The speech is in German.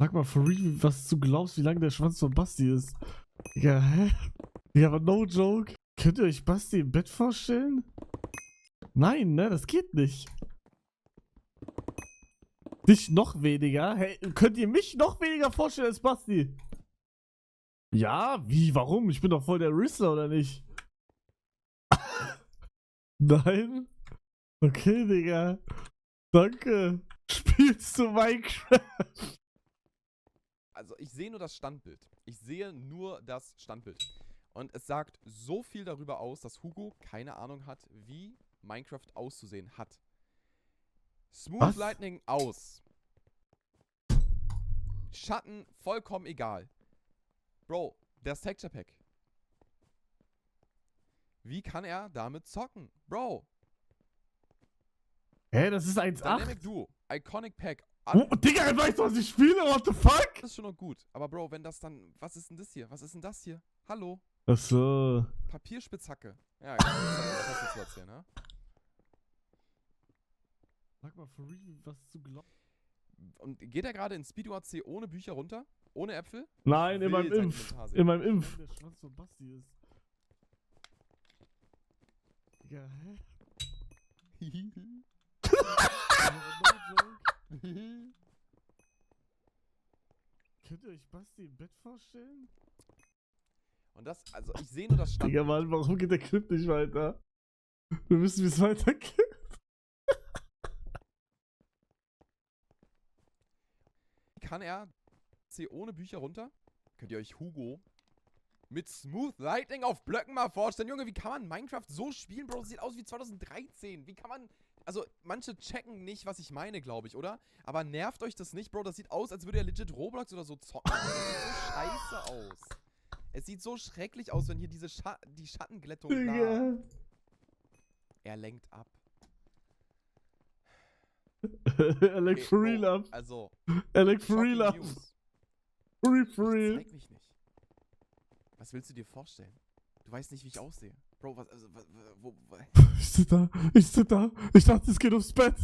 Sag mal, for real, was du glaubst, wie lang der Schwanz von Basti ist. Ja, hä? Ja, aber no joke. Könnt ihr euch Basti im Bett vorstellen? Nein, ne, das geht nicht. Dich noch weniger? Hey, könnt ihr mich noch weniger vorstellen als Basti? Ja, wie, warum? Ich bin doch voll der Rizzler, oder nicht? Nein? Okay, Digga. Danke. Spielst du Minecraft? Also ich sehe nur das Standbild. Ich sehe nur das Standbild. Und es sagt so viel darüber aus, dass Hugo keine Ahnung hat, wie Minecraft auszusehen hat. Smooth Was? Lightning aus. Schatten vollkommen egal. Bro, das Texture Pack. Wie kann er damit zocken? Bro. Hä, das ist Dynamic 1.8. Duo. Iconic Pack. Oh, Digga, er weiß, was ich spiele, what the fuck? Das ist schon noch gut. Aber Bro, wenn das dann... Was ist denn das hier? Was ist denn das hier? Hallo? Achso. Papierspitzhacke. Ja, was hast du zu erzählen, ne? Sag mal, for real, was du glaubst. Und geht er gerade in Speedo AC ohne Bücher runter? Ohne Äpfel? Nein, in Will meinem sein Impf. Kommentar sehen. In meinem Impf. Der Schwanz von Basti ist. Digga, hä? No joke. Könnt ihr euch Basti im Bett vorstellen? Und das, also ich sehe nur das Stand. Digga, Mann, warum geht der Clip nicht weiter? Wir wissen, wie es weitergeht. Kann er C ohne Bücher runter? Könnt ihr euch Hugo mit Smooth Lightning auf Blöcken mal vorstellen? Junge, wie kann man Minecraft so spielen, Bro? Das sieht aus wie 2013. Wie kann man... Also, manche checken nicht, was ich meine, glaube ich, oder? Aber nervt euch das nicht, Bro? Das sieht aus, als würde er legit Roblox oder so zocken. Das sieht so scheiße aus. Es sieht so schrecklich aus, wenn hier diese die Schattenglättung da... Digga. Er lenkt ab. Er legt Okay, for real Bro, ab. Also, Er legt for real ab. shocking news. For real. Zeig mich nicht. Was willst du dir vorstellen? Du weißt nicht, wie ich aussehe. Bro, was, also, wo Ich zitter. Ich zitter. Ich dachte, es geht aufs Bett.